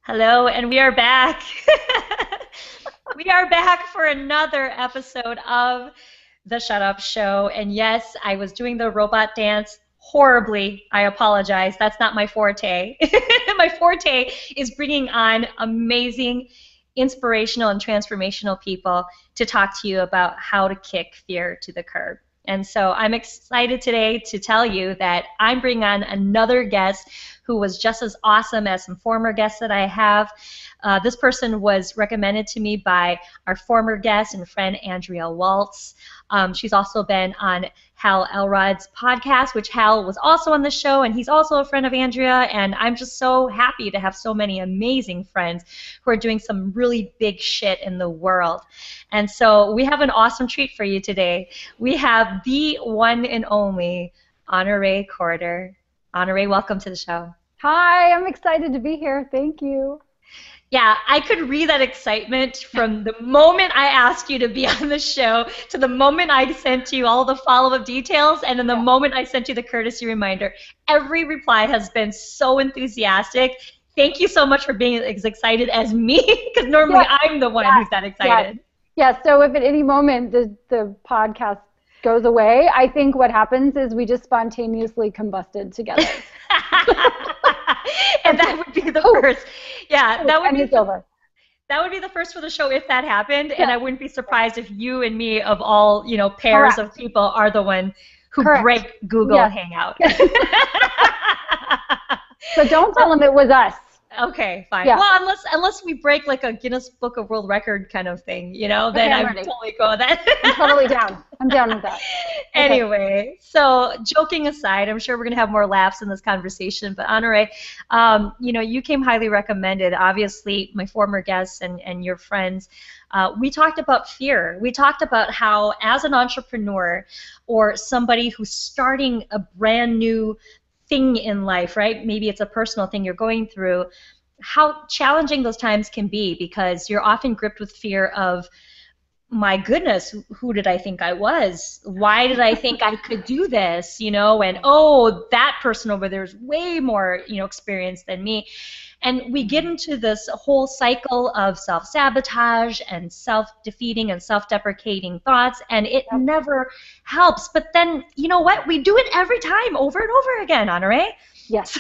Hello, and we are back. We are back for another episode of the Shut Up Show. And yes, I was doing the robot dance horribly. I apologize. That's not my forte. My forte is bringing on amazing, inspirational, and transformational people to talk to you about how to kick fear to the curb. And so I'm excited today to tell you that I'm bringing on another guest who was just as awesome as some former guests that I have. This person was recommended to me by our former guest and friend, Andrea Waltz. She's also been on Hal Elrod's podcast, which Hal was also on the show, and he's also a friend of Andrea, and I'm just so happy to have so many amazing friends who are doing some really big shit in the world. And so we have an awesome treat for you today. We have the one and only Honoree Corder. Honoree, welcome to the show. Hi, I'm excited to be here. Thank you. Yeah, I could read that excitement from the moment I asked you to be on the show to the moment I sent you all the follow-up details and then the moment I sent you the courtesy reminder. Every reply has been so enthusiastic. Thank you so much for being as excited as me, because normally I'm the one who's that excited. Yeah, so if at any moment the podcast goes away, I think what happens is we just spontaneously combusted together. And that would be the first. Yeah, that would and be it's over. That would be the first for the show if that happened, and I wouldn't be surprised if you and me, of all pairs of people, are the one who break Google Hangout. So don't tell them it was us. Okay, fine. Yeah. Well, unless we break like a Guinness Book of World Record kind of thing, then I'm totally cool with that. I'm totally down. I'm down with that. Anyway, so joking aside, I'm sure we're gonna have more laughs in this conversation. But Honoree, you came highly recommended. Obviously, my former guests and your friends. We talked about fear. We talked about how, as an entrepreneur or somebody who's starting a brand new thing in life, right? Maybe it's a personal thing you're going through, how challenging those times can be, because you're often gripped with fear of, my goodness, who did I think I was? Why did I think I could do this? And oh, that person over there is way more, experienced than me. And we get into this whole cycle of self-sabotage and self-defeating and self-deprecating thoughts, and it never helps. But then, you know what? We do it every time, over and over again, Honoree. Yes.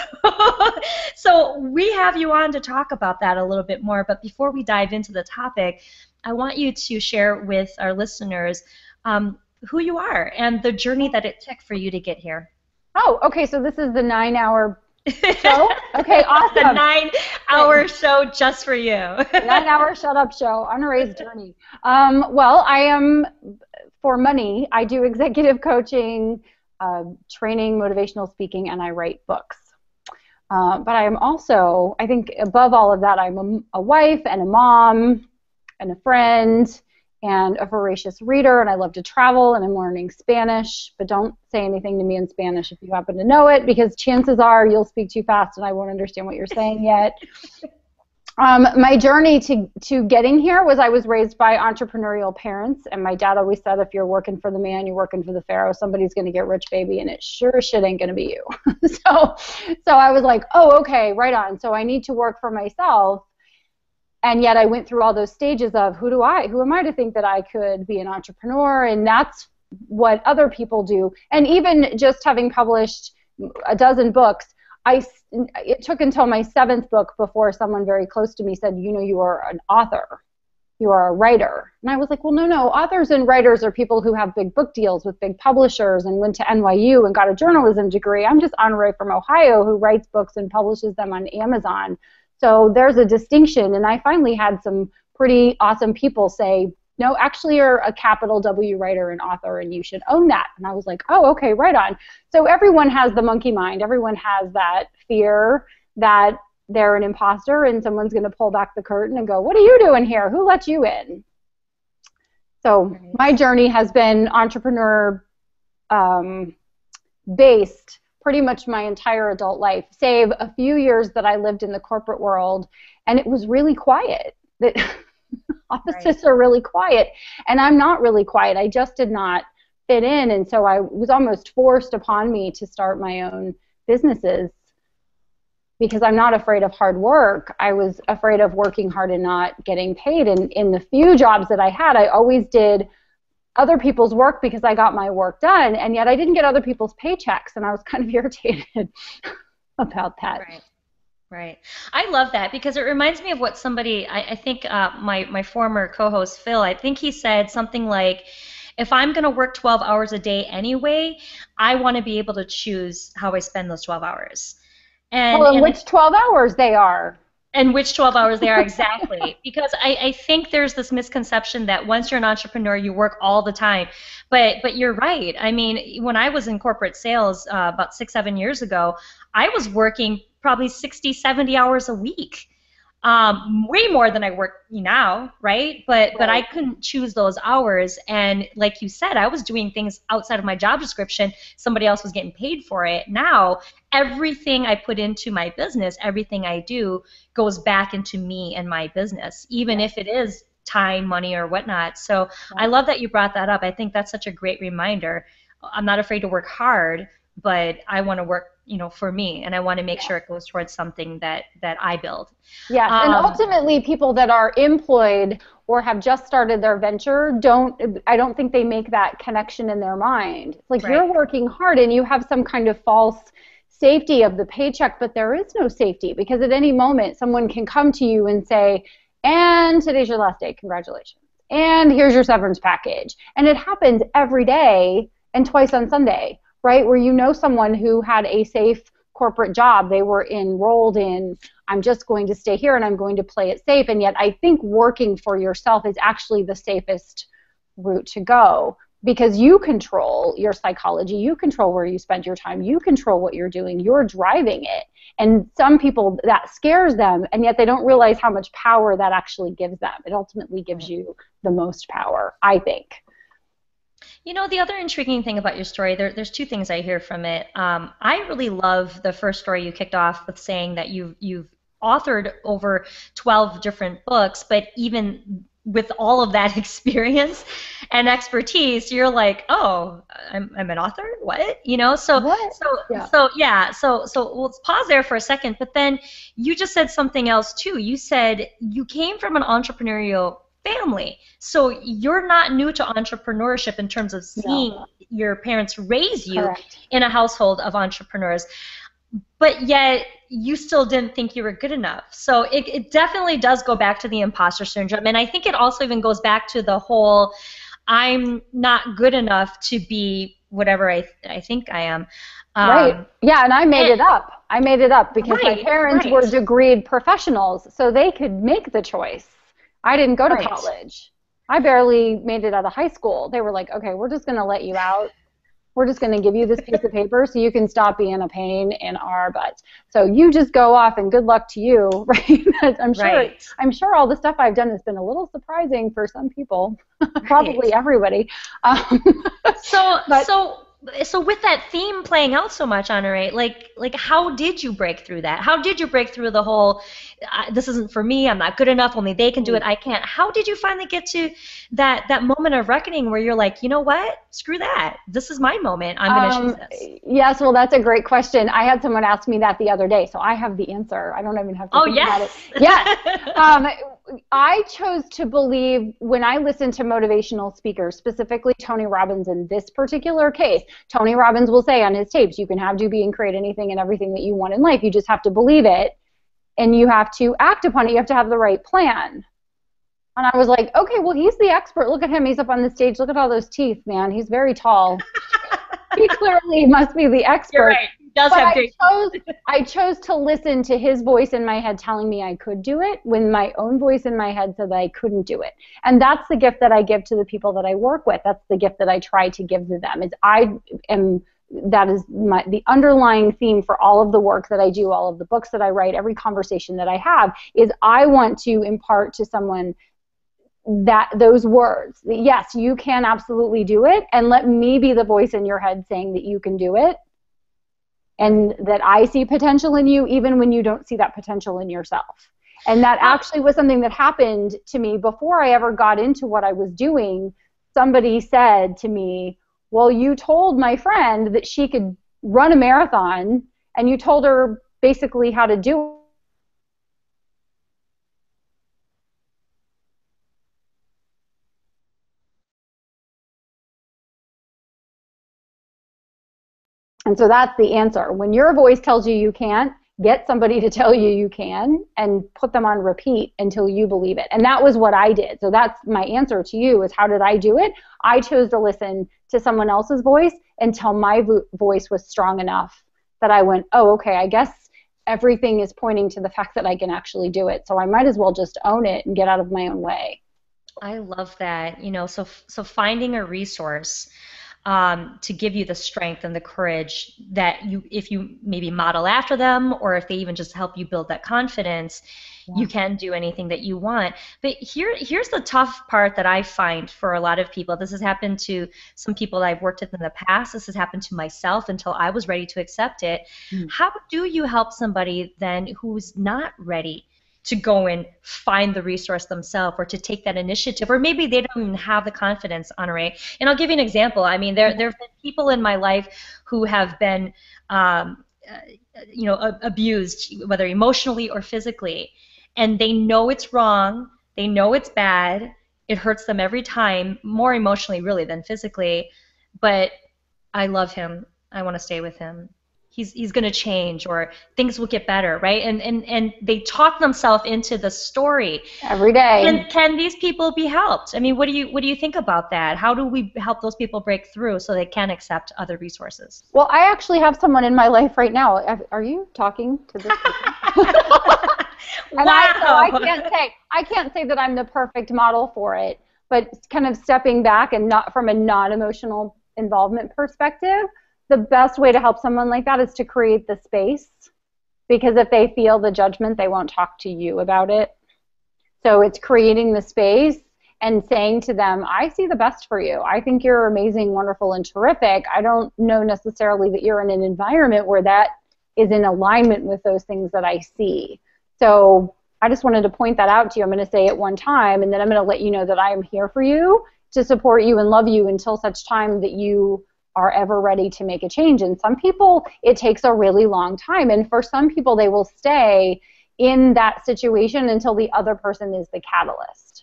So we have you on to talk about that a little bit more. But before we dive into the topic, I want you to share with our listeners who you are and the journey that it took for you to get here. Oh, okay. So this is the 9-hour show? Okay, awesome. The 9-hour show just for you. 9-hour shut up show, Honoree's journey. Well, I am, for money, I do executive coaching, training, motivational speaking, and I write books. But I am also, I think above all of that, I'm a wife and a mom and a friend and a voracious reader, and I love to travel, and I'm learning Spanish, but don't say anything to me in Spanish if you happen to know it, because chances are you'll speak too fast and I won't understand what you're saying yet. My journey to getting here was, I was raised by entrepreneurial parents, and my dad always said, if you're working for the man, you're working for the pharaoh. Somebody's going to get rich, baby, and it sure as shit ain't going to be you. So I was like, oh, okay, right on. So I need to work for myself. And yet I went through all those stages of, who am I to think that I could be an entrepreneur? And that's what other people do. And even just having published a dozen books, it took until my 7th book before someone very close to me said, you are an author. You are a writer. And I was like, well, no. Authors and writers are people who have big book deals with big publishers and went to NYU and got a journalism degree. I'm just Honoree from Ohio who writes books and publishes them on Amazon. So there's a distinction, and I finally had some pretty awesome people say, no, actually you're a capital W writer and author, and you should own that. And I was like, oh, okay, right on. So everyone has the monkey mind. Everyone has that fear that they're an imposter and someone's going to pull back the curtain and go, what are you doing here? Who let you in? So my journey has been entrepreneur based pretty much my entire adult life, save a few years that I lived in the corporate world, and it was really quiet. Offices are really quiet, and I'm not really quiet. I just did not fit in, and so I was almost forced upon me to start my own businesses because I'm not afraid of hard work. I was afraid of working hard and not getting paid. And in the few jobs that I had, I always did other people's work because I got my work done, and yet I didn't get other people's paychecks, and I was kind of irritated about that. Right. Right. I love that because it reminds me of what somebody, I think my former co-host Phil, I think he said something like, if I'm going to work 12 hours a day anyway, I want to be able to choose how I spend those 12 hours. Well, in And which 12 hours they are. And which 12 hours they are exactly. Because I think there's this misconception that once you're an entrepreneur, you work all the time. But you're right. I mean, when I was in corporate sales about 6, 7 years ago, I was working probably 60, 70 hours a week. Way more than I work now, right? But I Right. couldn't choose those hours, and like you said, I was doing things outside of my job description. Somebody else was getting paid for it. Now, everything I put into my business, everything I do, goes back into me and my business, even Yeah. if it is time, money, or whatnot. So I Yeah. love that you brought that up. I think that's such a great reminder. I'm not afraid to work hard, but I want to work, for me, and I want to make sure Yes. it goes towards something that I build. Yes, and Um, ultimately, people that are employed or have just started their venture I don't think they make that connection in their mind. It's like right. you're working hard and you have some kind of false safety of the paycheck, but there is no safety because at any moment someone can come to you and say, and today's your last day, congratulations. And here's your severance package. And it happens every day and twice on Sunday, right? Where you know someone who had a safe corporate job, they were enrolled in, I'm just going to stay here and I'm going to play it safe. And yet I think working for yourself is actually the safest route to go because you control your psychology, you control where you spend your time, you control what you're doing, you're driving it. And some people, that scares them, and yet they don't realize how much power that actually gives them. It ultimately gives you the most power, I think. The other intriguing thing about your story, there's two things I hear from it. I really love the first story you kicked off with saying that you've authored over 12 different books, but even with all of that experience and expertise, you're like, oh, I'm an author? What? So What? so Yeah. so yeah, so let's pause there for a second, but then you just said something else too. You said you came from an entrepreneurial family. So you're not new to entrepreneurship in terms of No, seeing your parents raise you correct. in a household of entrepreneurs, but yet you still didn't think you were good enough. So it definitely does go back to the imposter syndrome. And I think it also even goes back to the whole I'm not good enough to be whatever I think I am. Right. Um, Yeah, and I made and, it up. I made it up because my right, parents were right, degreed professionals, so they could make the choice. I didn't go to right. college. I barely made it out of high school. They were like, okay, we're just going to let you out. We're just going to give you this piece of paper so you can stop being a pain in our butts. So you just go off and good luck to you, right? Right, I'm sure all the stuff I've done has been a little surprising for some people, right. probably everybody. Um, So, but so, so with that theme playing out so much, Honoree, like, how did you break through that? How did you break through the whole, this isn't for me, I'm not good enough, only they can do it, I can't. How did you finally get to that moment of reckoning where you're like, you know what? Screw that. This is my moment. I'm going to choose Um, this. yes, well, that's a great question. I had someone ask me that the other day, so I have the answer. I don't even have to Oh, think about it. yes. Yes. Um, I chose to believe when I listen to motivational speakers, specifically Tony Robbins in this particular case. Tony Robbins will say on his tapes, you can have, do, be, and create anything and everything that you want in life. You just have to believe it, and you have to act upon it. You have to have the right plan. And I was like, okay, well, he's the expert. Look at him. He's up on the stage. Look at all those teeth, man. He's very tall. He clearly must be the You're expert. right. He does But have great. I chose to listen to his voice in my head telling me I could do it when my own voice in my head said that I couldn't do it. And that's the gift that I give to the people that I work with. That's the gift that I try to give to them. That is the underlying theme for all of the work that I do, all of the books that I write, every conversation that I have, is I want to impart to someone that those words, yes, you can absolutely do it, and let me be the voice in your head saying that you can do it, and that I see potential in you even when you don't see that potential in yourself. And that Well, actually was something that happened to me before I ever got into what I was doing. Somebody said to me, well, you told my friend that she could run a marathon, and you told her basically how to do. And so that's the answer. When your voice tells you you can't, get somebody to tell you you can and put them on repeat until you believe it. And that was what I did. So that's my answer to you is how did I do it? I chose to listen to someone else's voice until my voice was strong enough that I went, oh, okay, I guess everything is pointing to the fact that I can actually do it. So I might as well just own it and get out of my own way. I love that. So finding a resource to give you the strength and the courage that if you maybe model after them, or if they even just help you build that confidence, you can do anything that you want. But here's the tough part that I find for a lot of people. This has happened to some people that I've worked with in the past. This has happened to myself until I was ready to accept it. How do you help somebody then who's not ready to go and find the resource themselves, or to take that initiative, or maybe they don't even have the confidence, Honoree? And I'll give you an example. I mean, there have been people in my life who have been, abused, whether emotionally or physically, and they know it's wrong, they know it's bad, it hurts them every time, more emotionally really than physically, but I love him, I want to stay with him. He's going to change, or things will get better, right? And they talk themselves into the story every day. Can these people be helped? I mean, what do you think about that? How do we help those people break through so they can accept other resources? Well, I actually have someone in my life right now. Are you talking to this person? And wow. I can't say that I'm the perfect model for it, but kind of stepping back and not from a non-emotional involvement perspective, the best way to help someone like that is to create the space, because if they feel the judgment, they won't talk to you about it. So it's creating the space and saying to them, I see the best for you. I think you're amazing, wonderful, and terrific. I don't know necessarily that you're in an environment where that is in alignment with those things that I see. So I just wanted to point that out to you. I'm going to say it one time, and then I'm going to let you know that I am here for you to support you and love you until such time that you are ever ready to make a change. And some people, it takes a really long time. And for some people, they will stay in that situation until the other person is the catalyst.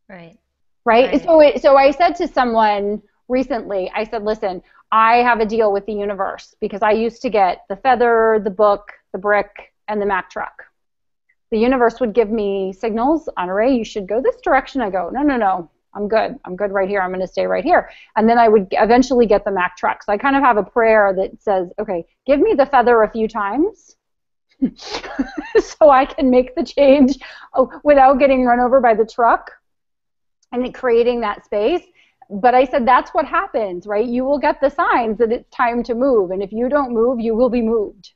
Right. Right? So I said to someone recently, I said, listen, I have a deal with the universe, because I used to get the feather, the book, the brick, and the Mack truck. The universe would give me signals, Honoree, you should go this direction. I go, no. I'm good right here. I'm going to stay right here. And then I would eventually get the Mack truck. So I kind of have a prayer that says, okay, give me the feather a few times so I can make the change without getting run over by the truck, and creating that space. But I said, that's what happens, right? You will get the signs that it's time to move. And if you don't move, you will be moved.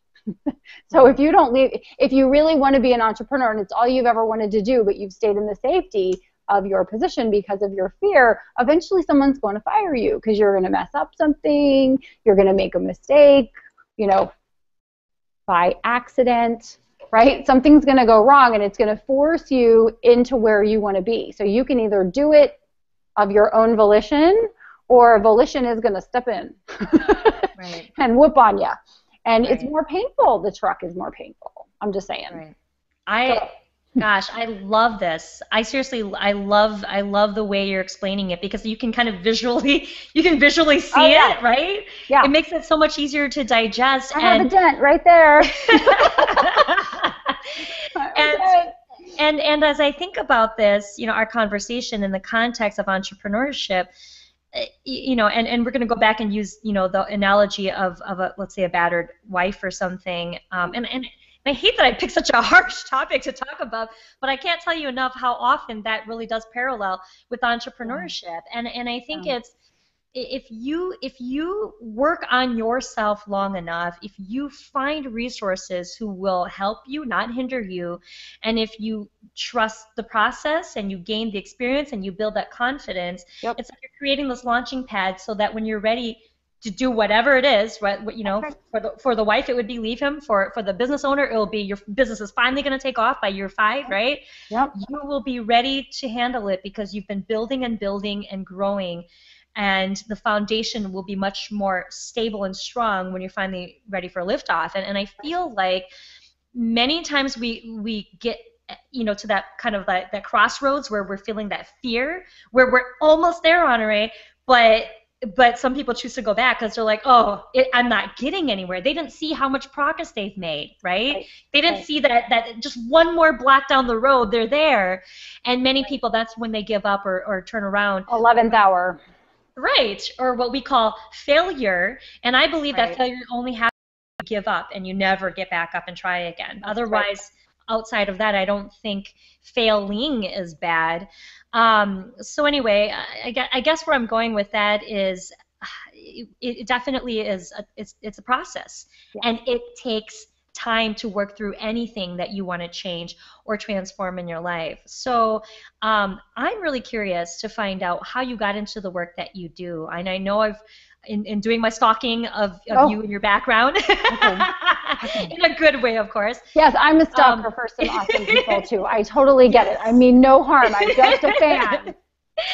So if you don't leave, if you really want to be an entrepreneur and it's all you've ever wanted to do, but you've stayed in the safety of your position because of your fear, eventually someone's going to fire you because you're going to mess up something, you're going to make a mistake, by accident, right? Something's going to go wrong, and it's going to force you into where you want to be. So you can either do it of your own volition, or volition is going to step in right. and whoop on you. And it's more painful. The truck is more painful. I'm just saying. Right. Gosh, I love this. I love the way you're explaining it, because you can kind of visually see it, right? Yeah. It makes it so much easier to digest. I have a dent right there. And as I think about this, our conversation in the context of entrepreneurship, and we're going to go back and use, the analogy of let's say a battered wife or something, and I hate that I picked such a harsh topic to talk about, but I can't tell you enough how often that really does parallel with entrepreneurship. And I think it's, if you work on yourself long enough, if you find resources who will help you, not hinder you, and if you trust the process and you gain the experience and you build that confidence, it's like you're creating this launching pad so that when you're ready to do whatever it is, right? For the wife, it would be leave him. For the business owner, it will be your business is finally going to take off by year 5, right? Yep. You will be ready to handle it because you've been building and building and growing. and the foundation will be much more stable and strong when you're finally ready for liftoff. And I feel like many times we get to that kind of that crossroads where we're feeling that fear, where we're almost there, Honoree, but some people choose to go back because they're like, oh, I'm not getting anywhere. They didn't see how much progress they've made, right? They didn't see that just one more block down the road, they're there. And many people, that's when they give up or turn around. 11th hour. Right, or what we call failure. And I believe that failure only happens when you give up and you never get back up and try again. Otherwise, outside of that, I don't think failing is bad. So anyway, I guess where I'm going with that is it definitely is it's a process, and it takes time to work through anything that you want to change or transform in your life. So I'm really curious to find out how you got into the work that you do. And I know I've in doing my stalking of you and your background, in a good way, of course. Yes, I'm a stalker for some awesome people, too. I totally get it. I mean, no harm. I'm just a fan.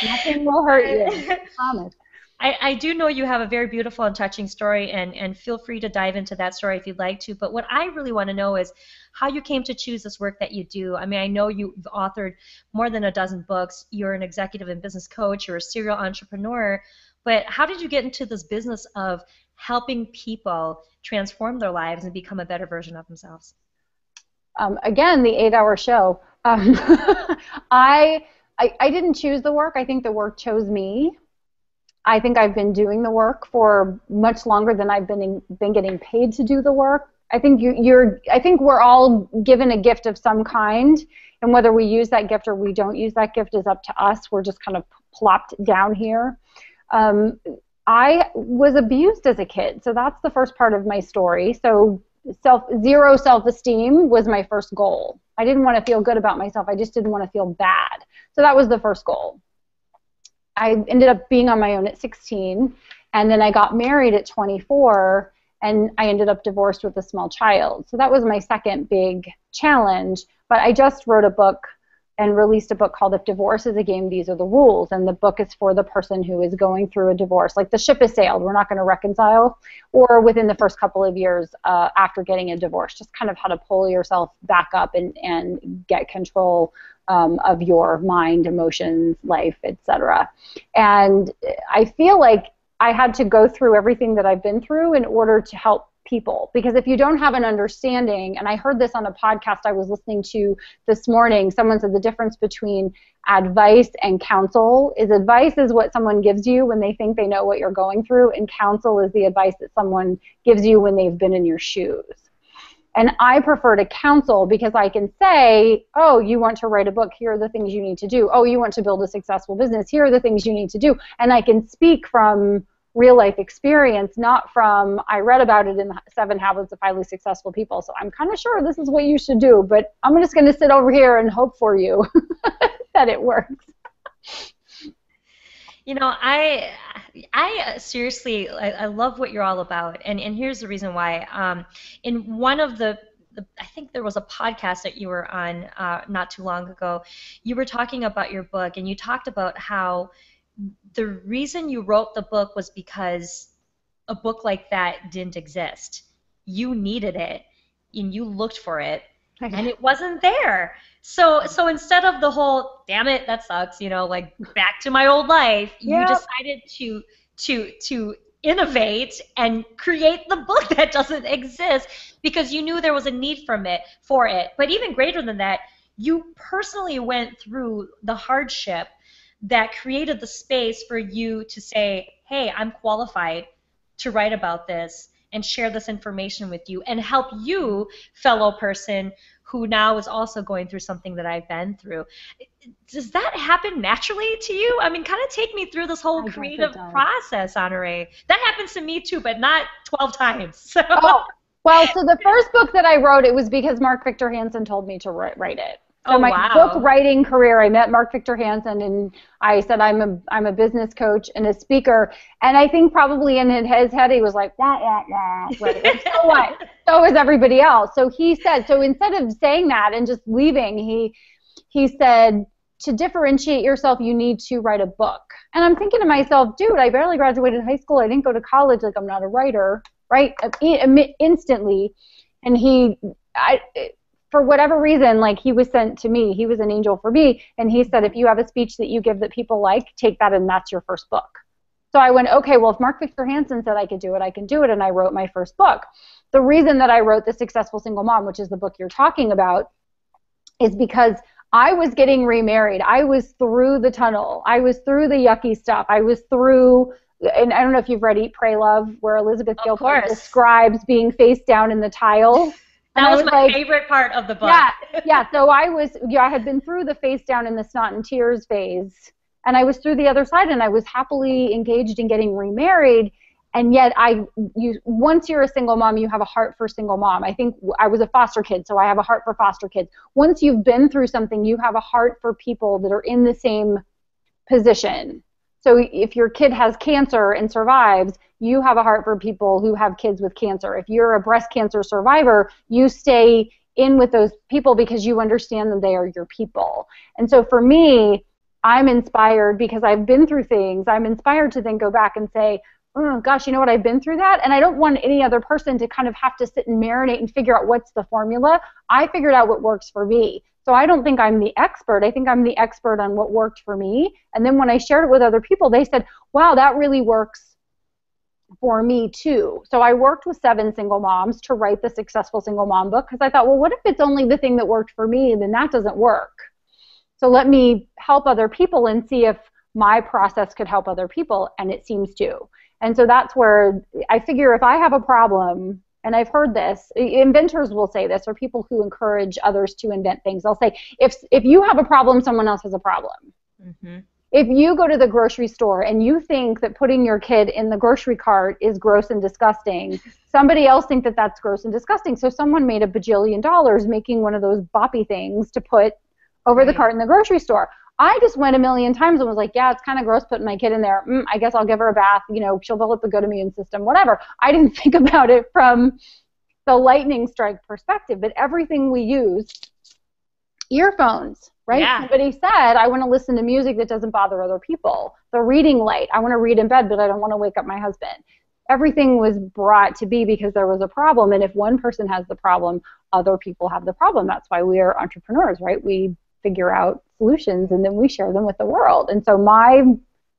Nothing will hurt you. I promise. I do know you have a very beautiful and touching story, and feel free to dive into that story if you'd like to. But what I really want to know is how you came to choose this work that you do. I mean, I know you've authored more than a dozen books. You're an executive and business coach. You're a serial entrepreneur. But how did you get into this business of helping people transform their lives and become a better version of themselves? Again, the 8-hour show. I didn't choose the work. I think the work chose me. I think I've been doing the work for much longer than I've been getting paid to do the work. I think I think we're all given a gift of some kind, and whether we use that gift or we don't use that gift is up to us. We're just kind of plopped down here. I was abused as a kid, so that's the first part of my story. So zero self-esteem was my first goal. I didn't want to feel good about myself. I just didn't want to feel bad. So that was the first goal. I ended up being on my own at 16, and then I got married at 24, and I ended up divorced with a small child. So that was my second big challenge. But I just wrote a book and released a book called If Divorce is a Game, These Are the Rules. And the book is for the person who is going through a divorce. Like the ship has sailed, we're not going to reconcile, or within the first couple of years after getting a divorce, just kind of how to pull yourself back up and get control of your mind, emotions, life, etc. And I feel like I had to go through everything that I've been through in order to help people, because if you don't have an understanding, and I heard this on a podcast I was listening to this morning, someone said the difference between advice and counsel is advice is what someone gives you when they think they know what you're going through, and counsel is the advice that someone gives you when they've been in your shoes. And I prefer to counsel because I can say, oh, you want to write a book, here are the things you need to do. Oh, you want to build a successful business, here are the things you need to do. And I can speak from real life experience, not from, I read about it in 7 Habits of Highly Successful People, so I'm kind of sure this is what you should do, but I'm just going to sit over here and hope for you that it works. You know, I seriously, I love what you're all about, and here's the reason why. In one of the I think there was a podcast that you were on not too long ago, you were talking about your book, and you talked about how the reason you wrote the book was because a book like that didn't exist. You needed it, and you looked for it, and it wasn't there. So instead of the whole, damn it, that sucks, like back to my old life, you decided to innovate and create the book that doesn't exist because you knew there was a need for it. But even greater than that, you personally went through the hardship that created the space for you to say, hey, I'm qualified to write about this and share this information with you and help you, fellow person, who now is also going through something that I've been through. Does that happen naturally to you? I mean, kind of take me through this whole creative process, Honoree. That happens to me too, but not 12 times. So. Oh, well, so the first book that I wrote, it was because Mark Victor Hansen told me to write it. So my book writing career, I met Mark Victor Hansen, and I said I'm a business coach and a speaker. And I think probably in his head he was like, wah, wah, wah. Like, so what? So is everybody else. So he said, so instead of saying that and just leaving, he said, to differentiate yourself, you need to write a book. And I'm thinking to myself, dude, I barely graduated high school. I didn't go to college. Like, I'm not a writer, right? Instantly. And for whatever reason, like, he was sent to me. He was an angel for me. And he said, if you have a speech that you give that people like, take that, and that's your first book. So I went, okay, well, if Mark Victor Hansen said I could do it, I can do it. And I wrote my first book. The reason that I wrote The Successful Single Mom, which is the book you're talking about, is because I was getting remarried. I was through the tunnel. I was through the yucky stuff. I was through, and I don't know if you've read Eat, Pray, Love, where Elizabeth Gilbert describes being face down in the tile. That was my favorite part of the book. Yeah. So I had been through the face down in the snot and tears phase, and I was through the other side, and I was happily engaged in getting remarried. And yet, once you're a single mom, you have a heart for single mom. I think I was a foster kid, so I have a heart for foster kids. Once you've been through something, you have a heart for people that are in the same position. So if your kid has cancer and survives, you have a heart for people who have kids with cancer. If you're a breast cancer survivor, you stay in with those people because you understand that they are your people. And so for me, I'm inspired because I've been through things. I'm inspired to then go back and say, oh gosh, you know what, I've been through that, and I don't want any other person to kind of have to sit and marinate and figure out what's the formula. I figured out what works for me. So I don't think I'm the expert. I think I'm the expert on what worked for me. And then when I shared it with other people, they said, wow, that really works for me too. So I worked with 7 single moms to write the Successful Single Mom book, because I thought, well, what if it's only the thing that worked for me, and then that doesn't work? So let me help other people and see if my process could help other people, and it seems to. And so that's where I figure if I have a problem, and I've heard this, inventors will say this, or people who encourage others to invent things. They'll say, if you have a problem, someone else has a problem. Mm-hmm. If you go to the grocery store and you think that putting your kid in the grocery cart is gross and disgusting, somebody else thinks that that's gross and disgusting. So someone made $1 bajillion making one of those boppy things to put over the cart in the grocery store. I just went a million times and was like, yeah, it's kind of gross putting my kid in there. I guess I'll give her a bath. You know, she'll develop a good immune system, whatever. I didn't think about it from the lightning strike perspective, but everything we use, earphones, right? Yeah. Somebody said, I want to listen to music that doesn't bother other people. The reading light, I want to read in bed, but I don't want to wake up my husband. Everything was brought to be because there was a problem, and if one person has the problem, other people have the problem. That's why we are entrepreneurs, right? We figure out solutions and then we share them with the world. And so my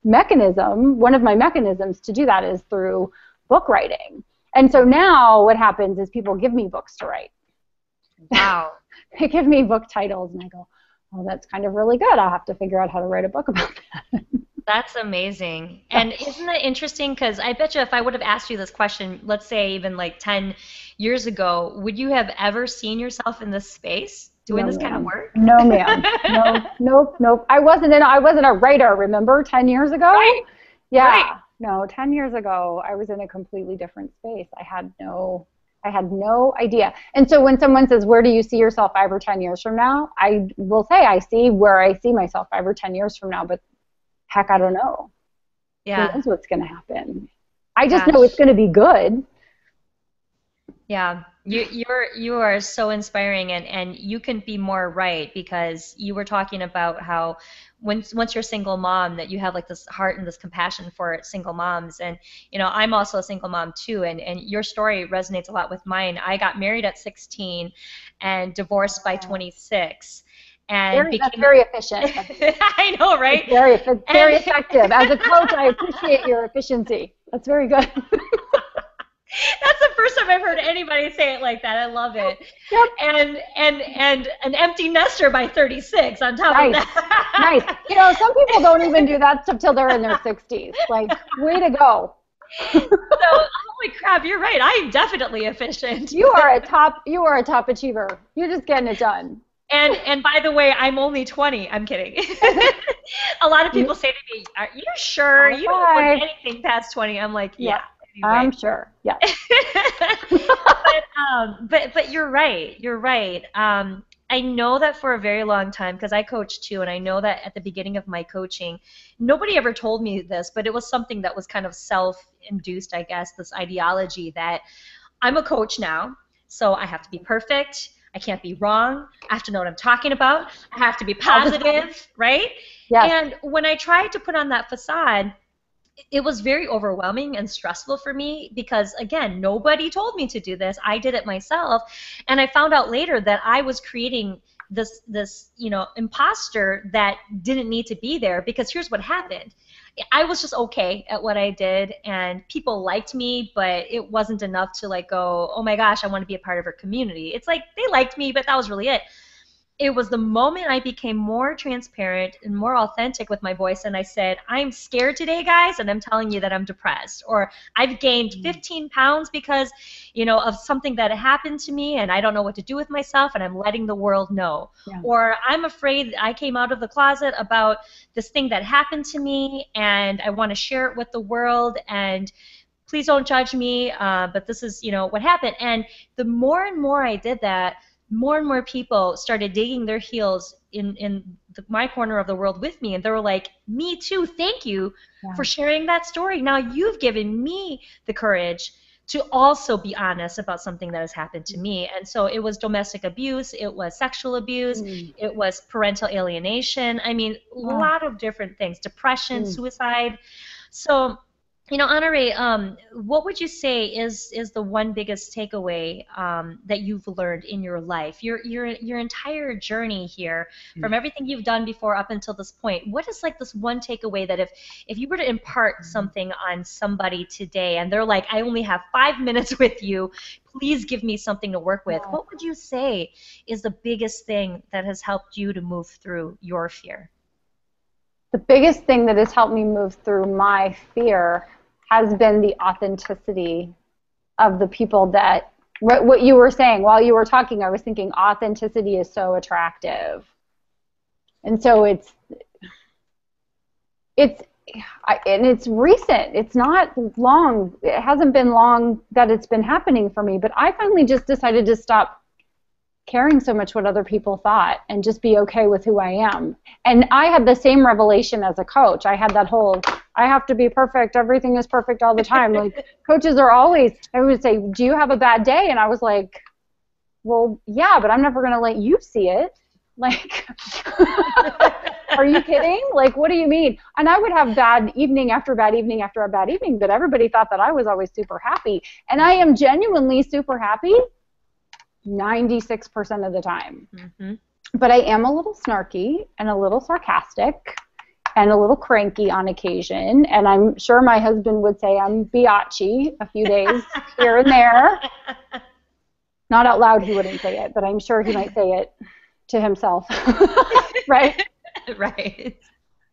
mechanism, one of my mechanisms to do that is through book writing. And so now what happens is people give me books to write. Wow. They give me book titles and I go, oh, that's kind of really good. I'll have to figure out how to write a book about that. That's amazing. And isn't that interesting? Because I bet you if I would have asked you this question, let's say even like 10 years ago, would you have ever seen yourself in this space? Doing this kind of work? No, ma'am. Nope. I wasn't a writer, remember, 10 years ago? Right. Yeah. Right. No, 10 years ago, I was in a completely different space. I had no idea. And so when someone says, where do you see yourself 5 or 10 years from now? I will say I see where I see myself 5 or 10 years from now, but heck, I don't know. Yeah. Who knows what's going to happen? I just know it's going to be good. Yeah. You are so inspiring, and you couldn't be more right, because you were talking about how once you're a single mom that you have like this heart and this compassion for single moms. And you know, I'm also a single mom too, and your story resonates a lot with mine. I got married at 16 and divorced by 26. And that's very efficient. I know, right? It's very effective. As a coach, I appreciate your efficiency. That's very good. That's the first time I've heard anybody say it like that. I love it. Yep. And an empty nester by 36 on top of that. Nice. You know, some people don't even do that stuff till they're in their 60s. Like, way to go. So, holy crap, you're right. I am definitely efficient. You are a top achiever. You're just getting it done. And by the way, I'm only 20. I'm kidding. A lot of people say to me, are you sure you don't want anything past 20? I'm like, yeah. Anyway. I'm sure. Yeah. But you're right. You're right. I know that for a very long time, because I coach too, and I know that at the beginning of my coaching, nobody ever told me this, but it was something that was kind of self-induced, I guess, this ideology that I'm a coach now, so I have to be perfect. I can't be wrong. I have to know what I'm talking about. I have to be All the time. positive, right? Yes. And when I tried to put on that facade, it was very overwhelming and stressful for me because, again, nobody told me to do this. I did it myself. And I found out later that I was creating this imposter that didn't need to be there, because here's what happened. I was just okay at what I did, and people liked me, but it wasn't enough to like go, oh my gosh, I want to be a part of her community. It's like they liked me, but that was really it. It was the moment I became more transparent and more authentic with my voice, and I said, I'm scared today, guys, and I'm telling you that I'm depressed, or I've gained 15 pounds because, of something that happened to me, and I don't know what to do with myself, and I'm letting the world know. Yeah. Or I'm afraid I came out of the closet about this thing that happened to me, and I want to share it with the world, and please don't judge me, but this is, what happened. And the more and more I did that, more and more people started digging their heels in my corner of the world with me, and they were like, me too, thank you for sharing that story. Now you've given me the courage to also be honest about something that has happened to me. And so it was domestic abuse, it was sexual abuse, it was parental alienation. I mean, a lot of different things, depression, suicide. So, Honoree, what would you say is the one biggest takeaway that you've learned in your life, your entire journey here, from everything you've done before up until this point? What is like this one takeaway that if you were to impart something on somebody today, and they're like, I only have 5 minutes with you, please give me something to work with, what would you say is the biggest thing that has helped you to move through your fear? The biggest thing that has helped me move through my fear has been the authenticity of the people that, what you were saying while you were talking, I was thinking authenticity is so attractive. And so it's recent. It's not long. It hasn't been long that it's been happening for me, but I finally just decided to stop caring so much what other people thought and just be okay with who I am. And I had the same revelation as a coach. I had that whole, I have to be perfect, everything is perfect all the time. Like, coaches are always, I would say, do you have a bad day? And I was like, well, yeah, but I'm never going to let you see it. Like, are you kidding? Like, what do you mean? And I would have bad evening after bad evening after a bad evening, but everybody thought that I was always super happy. And I am genuinely super happy 96% of the time. But I am a little snarky and a little sarcastic and a little cranky on occasion. And I'm sure my husband would say I'm biatchy a few days here and there. Not out loud, he wouldn't say it, but I'm sure he might say it to himself. Right? Right.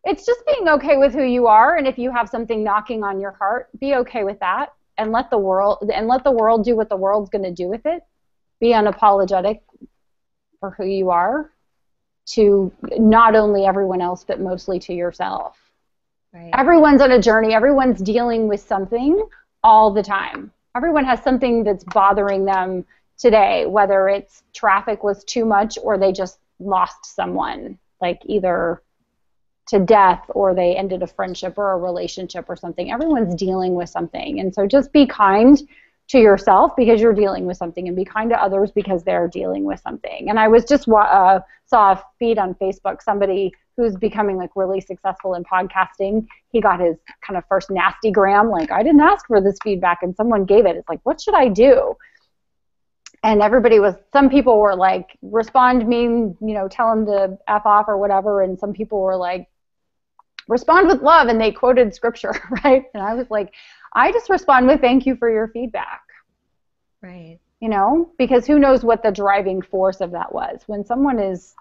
It's just being okay with who you are, and if you have something knocking on your heart, be okay with that, and let the world do what the world's going to do with it. Be unapologetic for who you are, to not only everyone else, but mostly to yourself. Right. Everyone's on a journey. Everyone's dealing with something all the time. Everyone has something that's bothering them today, whether it's traffic was too much or they just lost someone, like either to death or they ended a friendship or a relationship or something. Everyone's dealing with something. And so just be kind to yourself because you're dealing with something, and be kind to others because they're dealing with something. And I was just saw a feed on Facebook, somebody who's becoming like really successful in podcasting. He got his kind of first nasty gram, like, I didn't ask for this feedback and someone gave it. It's like, what should I do? And some people were like, respond mean, tell him to F off or whatever. And some people were like, respond with love, and they quoted scripture, right? And I was like, I just respond with thank you for your feedback. Right. Because who knows what the driving force of that was. When someone is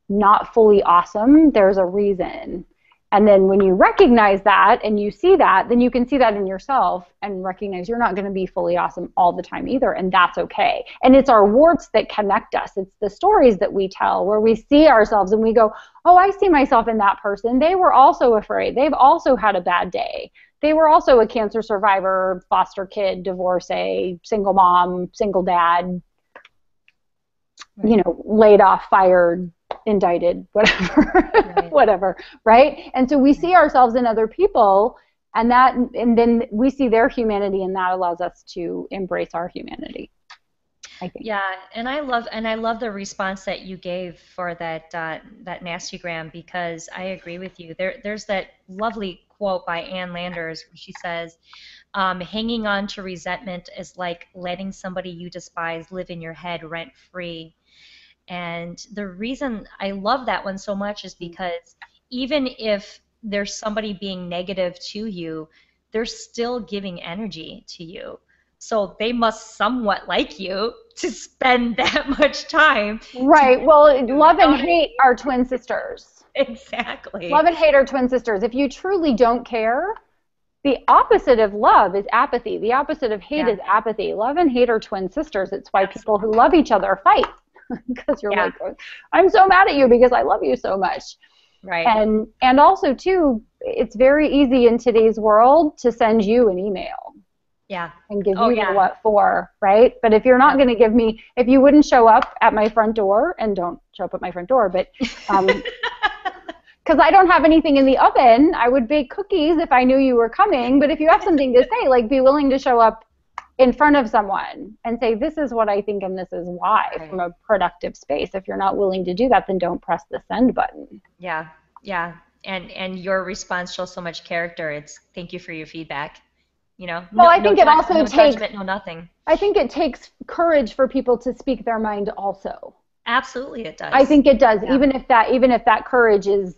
not fully awesome, there's a reason. And then when you recognize that and you see that, then you can see that in yourself and recognize you're not going to be fully awesome all the time either, and that's okay. And it's our warts that connect us. It's the stories that we tell where we see ourselves and we go, oh, I see myself in that person. They were also afraid. They've also had a bad day. They were also a cancer survivor, foster kid, divorcee, single mom, single dad, right. Laid off, fired, indicted, whatever, right. whatever, right? And so we see ourselves in other people, and then we see their humanity, and that allows us to embrace our humanity. I think. Yeah, and I love the response that you gave for that nastygram, because I agree with you. There's that lovely quote by Ann Landers where she says, hanging on to resentment is like letting somebody you despise live in your head rent free. And the reason I love that one so much is because even if there's somebody being negative to you, they're still giving energy to you. So they must somewhat like you to spend that much time to Right. give Well, you, you love know and what I hate are twin sisters. mean? Love Exactly. and hate are twin sisters. If you truly don't care, the opposite of love is apathy. The opposite of hate Yeah, is apathy. Love and hate are twin sisters. It's why people who absolutely. love each other fight because you're Yeah, like, I'm so mad at you because I love you so much. right. And also too, it's very easy in today's world to send you an email Yeah. and give Oh you the yeah. what for, right? But if you're not Yep. going to give me, if you wouldn't show up at my front door, and don't show up at my front door, but because I don't have anything in the oven, I would bake cookies if I knew you were coming. But if you have something to say, like be willing to show up in front of someone and say, this is what I think and this is why, from Right. a productive space. If you're not willing to do that, then don't press the send button. Yeah. Yeah. And your response shows so much character. It's thank you for your feedback. Well, I No think it also no takes, judgment, no nothing. I think it takes courage for people to speak their mind also. Absolutely it I does. think it does, Yeah. even if that courage is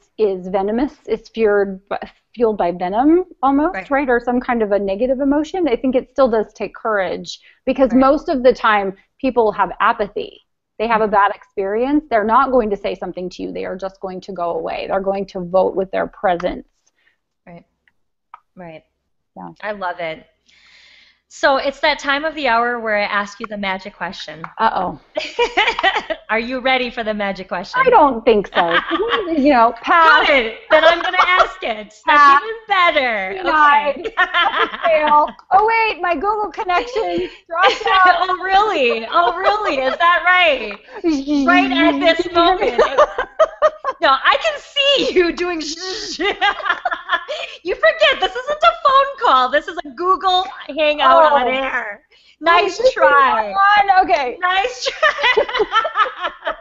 venomous, it's fueled by venom almost, Right. right? Or some kind of a negative emotion. I think it still does take courage because Right. most of the time people have apathy. They have a Mhm. bad experience. They're not going to say something to you. They are just going to go away. They're going to vote with their presence. Right. Right. Yeah. I love it. So it's that time of the hour where I ask you the magic question. Uh-oh. Are you ready for the magic I question? don't think so. Pass, Good. Then I'm going to ask it. That's pass, even better. Okay. denied. Epic fail. Oh wait, my Google connection dropped out. Oh, really? Oh, really? Is that right? Right at this moment. No, I can see you doing. You forget, this isn't a phone call. This is a Google Hangout on Oh, air. oh, Nice this is try. on. Okay. Nice try.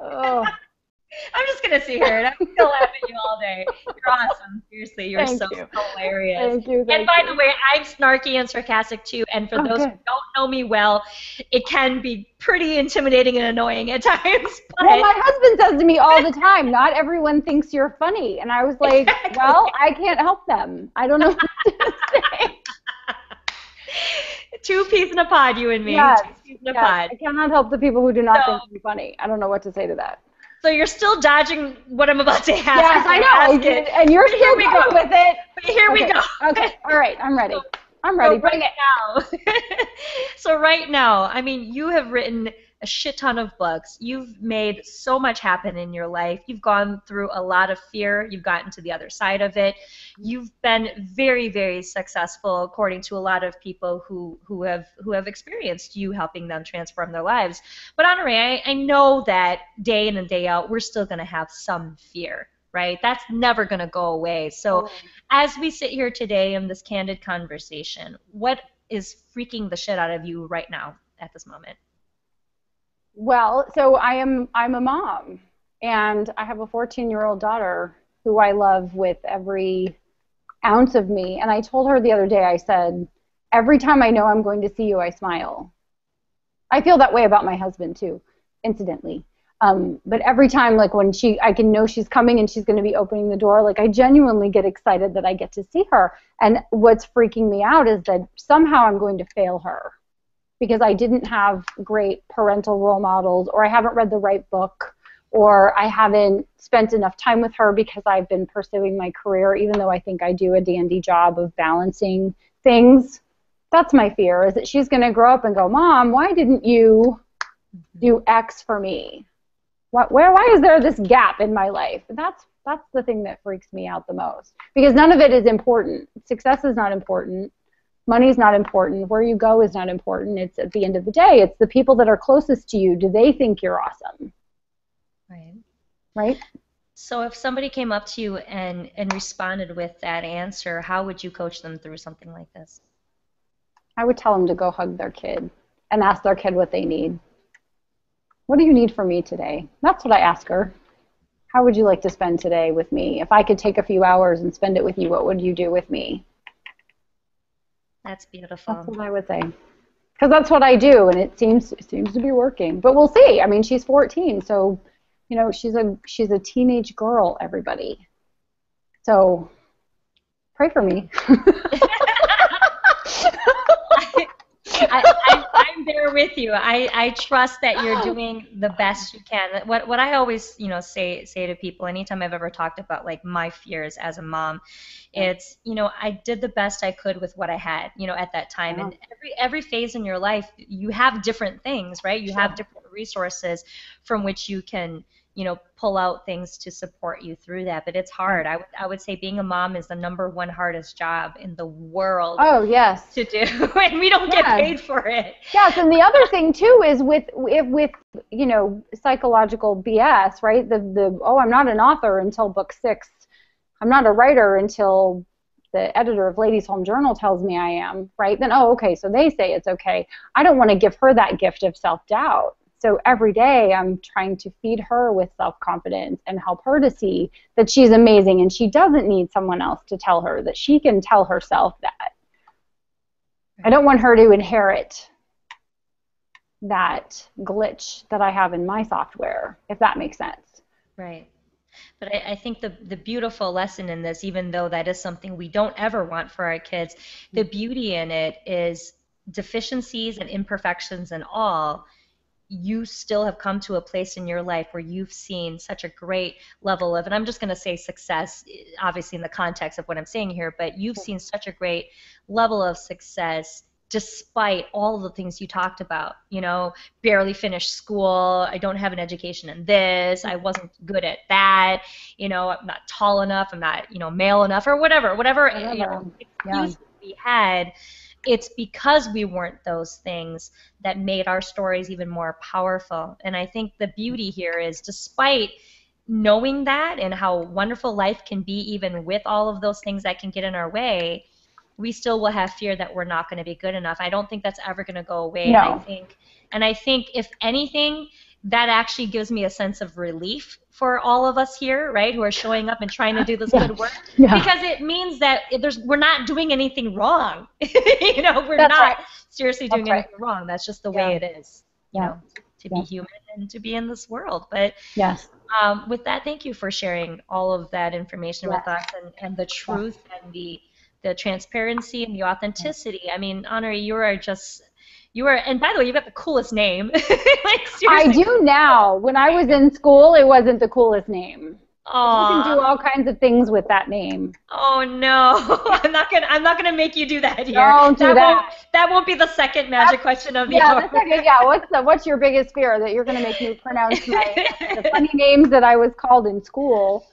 Oh, I'm just gonna sit here and I'm gonna laugh at you all day. You're awesome. Seriously, you're thank so you. hilarious. Thank you. And Thank by the you. way, I'm snarky and sarcastic too. And for Oh, those who good. don't know me well, it can be pretty intimidating and annoying at times. Well, But my husband says to me all the time, not everyone thinks you're funny. And I was like, well, exactly. I can't help them. I don't know what to say. Two peas in a pod, you and me. Yes, Two peas in a yes. pod. I cannot help the people who do not think So, I'm funny. I don't know what to say to that. so you're still dodging what I'm about to ask. Yes, I'm I gonna know. ask it. And you're But here still we going go. with it. But here we Okay. go. Okay. All right. I'm ready. So, I'm ready. so Bring right it. now, so right now, I mean, you have written a shit ton of books. You've made so much happen in your life. You've gone through a lot of fear. You've gotten to the other side of it. You've been very, very successful, according to a lot of people who have experienced you helping them transform their lives. But Honoree, I know that day in and day out, we're still going to have some fear, right? That's never going to go away. So Totally. as we sit here today in this candid conversation, what is freaking the shit out of you right now at this moment? Well, so I'm a mom and I have a 14-year-old daughter who I love with every ounce of me. And I told her the other day, I said, every time I know I'm going to see you, I smile. I feel that way about my husband too, incidentally. But every time, like when I can know she's coming and she's going to be opening the door, like I genuinely get excited that I get to see her. And what's freaking me out is that somehow I'm going to fail her because I didn't have great parental role models, or I haven't read the right book, or I haven't spent enough time with her because I've been pursuing my career, even though I think I do a dandy job of balancing things. That's my fear, is that she's going to grow up and go, Mom, why didn't you do X for me? Why is there this gap in my life? That's the thing that freaks me out the most, because none of it is important. Success is not important. Money is not important. Where you go is not important. It's at the end of the day, it's the people that are closest to you. Do they think you're awesome? Right. Right? So if somebody came up to you and responded with that answer, how would you coach them through something like this? I would tell them to go hug their kid and ask their kid what they need. What do you need from me today? That's what I ask her. How would you like to spend today with me? If I could take a few hours and spend it with you, what would you do with me? That's That's beautiful. what I would say. Because that's what I do, and it seems to be working. But we'll see. I mean, she's 14, so she's a teenage girl. Everybody. So pray for me. I'm there with you. I trust that you're doing the best you can. What I always, say to people anytime I've ever talked about like my fears as a mom, it's, I did the best I could with what I had, at that time. Yeah. And every phase in your life, you have different things, right? You have Sure. different resources from which you can, pull out things to support you through that. But it's hard. I would say being a mom is the number one hardest job in the world Oh, yes. to do, and we don't get Yes. paid for it. Yes, and the other thing too is with psychological BS, right? Oh, I'm not an author until book 6. I'm not a writer until the editor of Ladies Home Journal tells me I am, right? Then, oh, okay, so they say it's okay. I don't want to give her that gift of self-doubt. So every day I'm trying to feed her with self-confidence and help her to see that she's amazing and she doesn't need someone else to tell her, that she can tell herself that. I don't want her to inherit that glitch that I have in my software, if that makes sense. Right. But I think the beautiful lesson in this, even though that is something we don't ever want for our kids, the beauty in it is deficiencies and imperfections and all, you still have come to a place in your life where you've seen such a great level of, and I'm just going to say success, obviously in the context of what I'm saying here, but you've seen such a great level of success despite all the things you talked about, barely finished school, I don't have an education in this, I wasn't good at that, I'm not tall enough, I'm not, male enough, or whatever excuse we had. It's because we weren't those things that made our stories even more powerful. And I think the beauty here is, despite knowing that and how wonderful life can be even with all of those things that can get in our way, we still will have fear that we're not going to be good enough. I don't think that's ever going to go away. No. And I think if anything, that actually gives me a sense of relief for all of us here, right, who are showing up and trying to do this good work, because it means that we're not doing anything wrong. We're That's not right. seriously doing anything wrong. That's just the way it is, to be human and to be in this world. But yes. With that, thank you for sharing all of that information with us, and the truth and the transparency and the authenticity. I mean, Honoree, and by the way, you've got the coolest name. Like, seriously. I do now. When I was in school, it wasn't the coolest name. Aww. You can do all kinds of things with that name. Oh no, I'm not gonna make you do that here. Don't do that. That won't be the second magic question of the hour. What's your biggest fear? That you're gonna make me pronounce the funny names that I was called in school.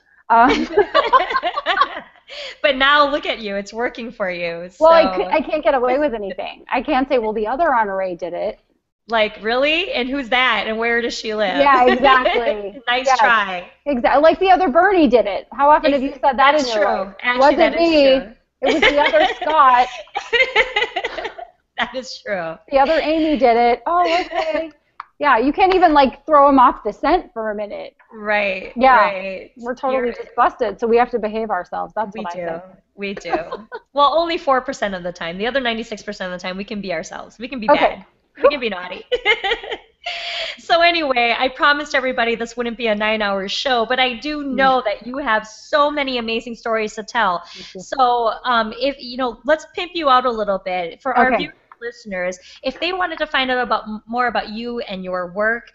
But now look at you, it's working for you. Well, I can't get away with anything. I can't say, well, the other Honoree did it. Like, really? And who's that? And where does she live? Yeah, exactly. Nice try. Exactly. Like the other Bernie did it. How often have you said that in your life? Actually, it wasn't me. It was the other Scott. That is true. The other Amy did it. Oh, okay. Yeah, you can't even throw them off the scent for a minute. Right. Yeah. Right. We're totally just busted, so we have to behave ourselves. That's what I think. We do. Well, only 4% of the time. The other 96% of the time, we can be ourselves. We can be bad. We can be naughty. So anyway, I promised everybody this wouldn't be a 9-hour show, but I do know that you have so many amazing stories to tell. So let's pimp you out a little bit for our viewers. Listeners, if they wanted to find out more about you and your work,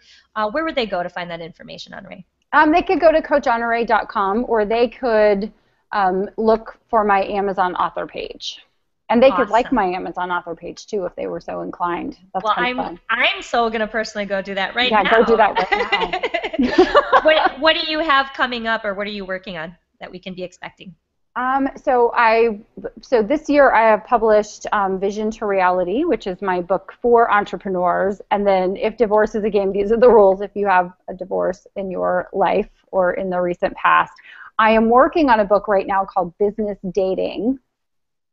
where would they go to find that information, Honoree? They could go to coachhonoree.com, or they could look for my Amazon author page. And they could like my Amazon author page too if they were so inclined. That's kind of fun. I'm so going to personally go do that now. Yeah, go do that right now. What do you have coming up, or what are you working on that we can be expecting? So this year I have published Vision to Reality, which is my book for entrepreneurs. And then If Divorce is a Game, These Are the Rules if you have a divorce in your life or in the recent past. I am working on a book right now called Business Dating.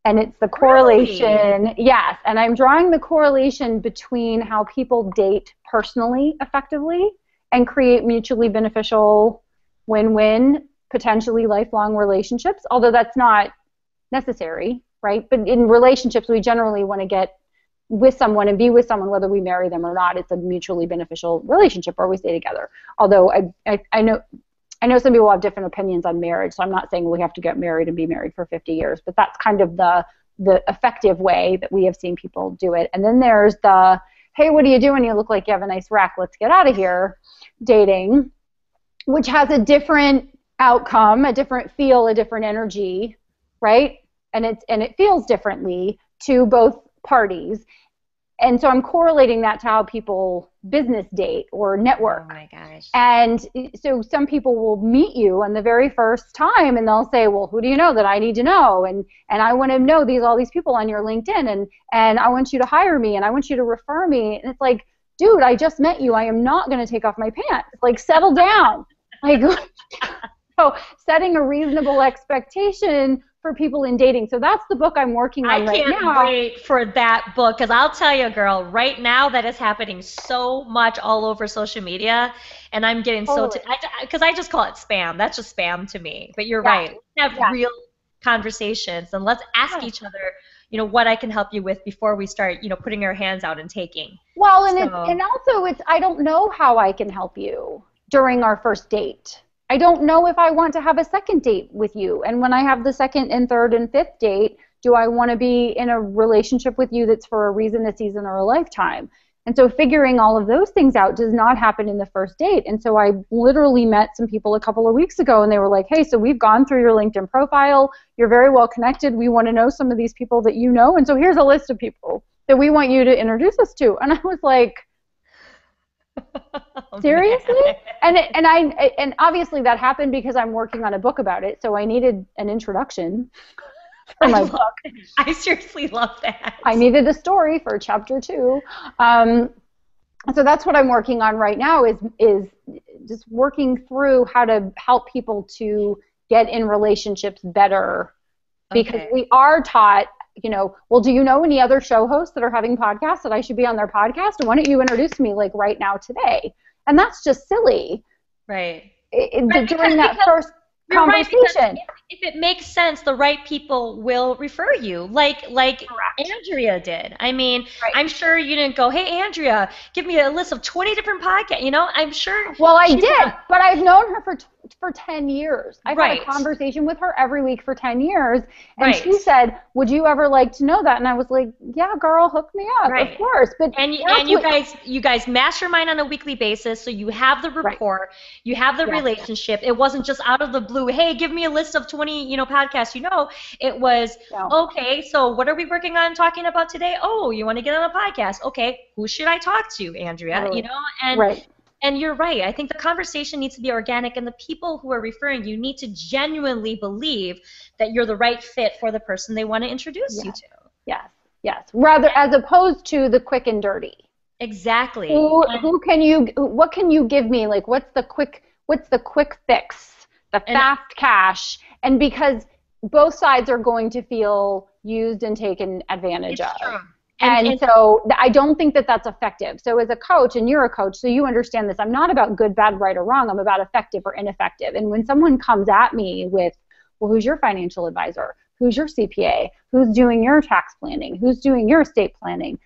And it's the Really? correlation, yes, and I'm drawing the correlation between how people date personally effectively and create mutually beneficial win-win, potentially lifelong relationships, although that's not necessary, right? But in relationships, we generally want to get with someone and be with someone whether we marry them or not. It's a mutually beneficial relationship where we stay together. Although I know some people have different opinions on marriage, so I'm not saying we have to get married and be married for 50 years, but that's kind of the effective way that we have seen people do it. And then there's the, hey, what are you doing? You look like you have a nice rack. Let's get out of here dating, which has a different outcome, a different feel, a different energy, right? And it feels differently to both parties. And so I'm correlating that to how people business date or Oh network. my gosh. And so some people will meet you on the very first time and they'll say, well, who do you know that I need to know? And I want to know all these people on your LinkedIn and I want you to hire me and I want you to refer me. And it's like, dude, I just met you. I am not going to take off my pants. Like, settle down. Like, so setting a reasonable expectation for people in dating. So that's the book I'm working I on right can't now. wait for that book because I'll tell you, girl, right now that is happening so much all over social media, and I'm getting so Totally. because I just call it spam. That's just spam to me. But you're Yeah. right. Let's have Yeah. real conversations and let's ask Yeah. each other, what I can help you with before we start, putting our hands out and taking. Well, So, and also it's I don't know how I can help you during our first date. I don't know if I want to have a second date with you. And when I have the second and third and fifth date, do I want to be in a relationship with you that's for a reason, a season, or a lifetime? And so figuring all of those things out does not happen in the first date. And so I literally met some people a couple of weeks ago and they were like, hey, so we've gone through your LinkedIn profile. You're very well connected. We want to know some of these people that you know. And so here's a list of people that we want you to introduce us to. And I was like, oh seriously? man. And obviously that happened because I'm working on a book about it. So I needed an introduction for I my love book. it. I seriously love that. I needed a story for chapter 2. So that's what I'm working on right now is just working through how to help people to get in relationships better, because Okay. we are taught, well, do you know any other show hosts that are having podcasts that I should be on their podcast? And why don't you introduce me like right now today? And that's just silly. Right. Right, During that because first you're right, because conversation. if it makes sense, the right people will refer you, like Correct. Andrea did. I mean, Right. I'm sure you didn't go, "Hey, Andrea, give me a list of 20 different podcasts." I'm sure Well, I she did, thought, but I've known her for 10 years. I've had a right, conversation with her every week for 10 years, and right, she said, would you ever like to know that? And I was like, yeah, girl, hook me up, of right. course. But And that's you what, guys you guys mastermind on a weekly basis, so you have the right, rapport, you have the yes, relationship. It wasn't just out of the blue, hey, give me a list of 20, podcasts. It was, no, okay, so what are we working on talking about today? Oh, you want to get on a podcast? Okay, who should I talk to, Andrea? totally, And right, and you're right. I think the conversation needs to be organic, and the people who are referring you need to genuinely believe that you're the right fit for the person they want to introduce you yes, to. yes, yes. Rather, as opposed to the quick and dirty. Exactly. What can you give me? Like, what's the quick fix, the And fast cash? And because both sides are going to feel used and taken advantage it's of. true. And And so I don't think that that's effective. So as a coach, and you're a coach, so you understand this, I'm not about good, bad, right, or wrong. I'm about effective or ineffective. And when someone comes at me with, well, who's your financial advisor? Who's your CPA? Who's doing your tax planning? Who's doing your estate planning?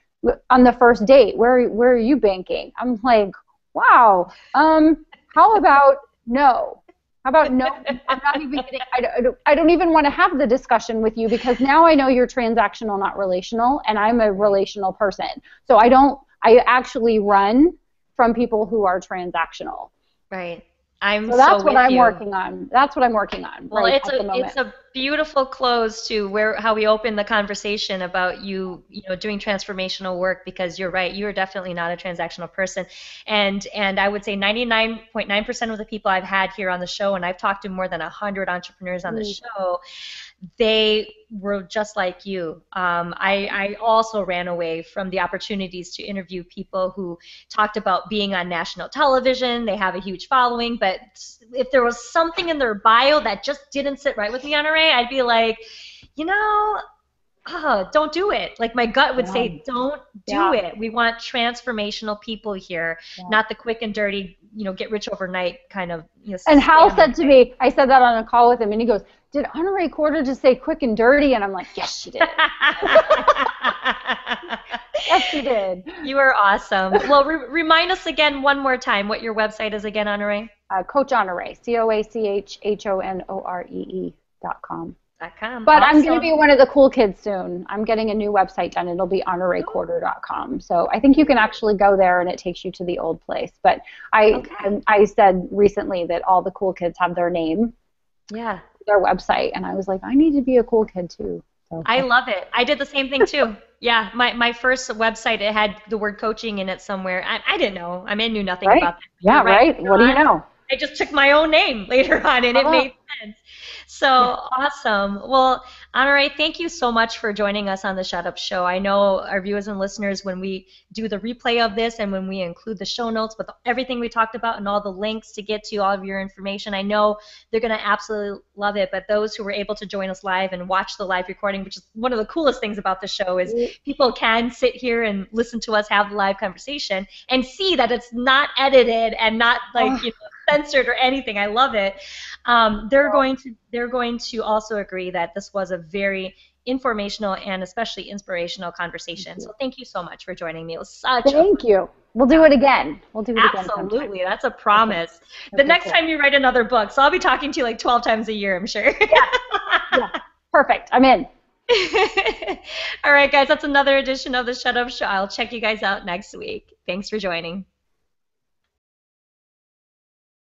On the first date, where are you banking? I'm like, wow. How about no? How about no? I'm not even getting, I don't even want to have the discussion with you because now I know you're transactional, not relational, and I'm a relational person. So I actually run from people who are transactional. right. I'm So that's so what with I'm you. working on. That's what I'm working on Well, right it's at the a moment. it's a beautiful close to how we opened the conversation about you doing transformational work, because you're right, you are definitely not a transactional person. And I would say 99.9% of the people I've had here on the show, and I've talked to more than 100 entrepreneurs on the Mm, show, they were just like you. I also ran away from the opportunities to interview people who talked about being on national television. They have a huge following, but if there was something in their bio that just didn't sit right with me, Honoree, I'd be like, you know, oh, don't do it. Like my gut would Yeah. say, don't do Yeah. it. We want transformational people here, Yeah. not the quick and dirty, get rich overnight kind of, And Hal scam said to thing. me, I said that on a call with him, and he goes, "Did Honoree Corder just say quick and dirty?" And I'm like, "Yes, she did. Yes, she did." You are awesome. Well, remind us again one more time what your website is again, Honoree. Coach Honoree, CoachHonoree.com. .com. But I'm going to be Awesome. one of the cool kids soon. I'm getting a new website done. It'll be honoreecorder.com. So I think you can actually go there and it takes you to the old place. But Okay. I said recently that all the cool kids have their name, Yeah. their website, and I was like, I need to be a cool kid too. So I love it. I did the same thing too. Yeah, my first website, it had the word coaching in it somewhere. I didn't know. I mean, knew nothing right? about that. But Yeah, you're right. right. Later What do you on, know? I just took my own name later on, and it Hello. made sense. So Yeah. awesome. Well, Honoree, thank you so much for joining us on the Shut Up Show. I know our viewers and listeners, when we do the replay of this and when we include the show notes with everything we talked about and all the links to get to all of your information, I know they're going to absolutely love it. But those who were able to join us live and watch the live recording, which is one of the coolest things about the show, is people can sit here and listen to us have the live conversation and see that it's not edited and not like Oh, censored or anything. I love it. They're going to also agree that this was a very informational and especially inspirational thank conversation. you. So thank you so much for joining me. It was such a fun Thank you. We'll do time. it again. We'll do it again sometime. Absolutely, that's a Okay. promise. The Okay, next cool. time you write another book, so I'll be talking to you like 12 times a year, I'm sure. Yeah. Yeah. Perfect. I'm in. All right, guys, that's another edition of the Shut Up Show. I'll check you guys out next week. Thanks for joining.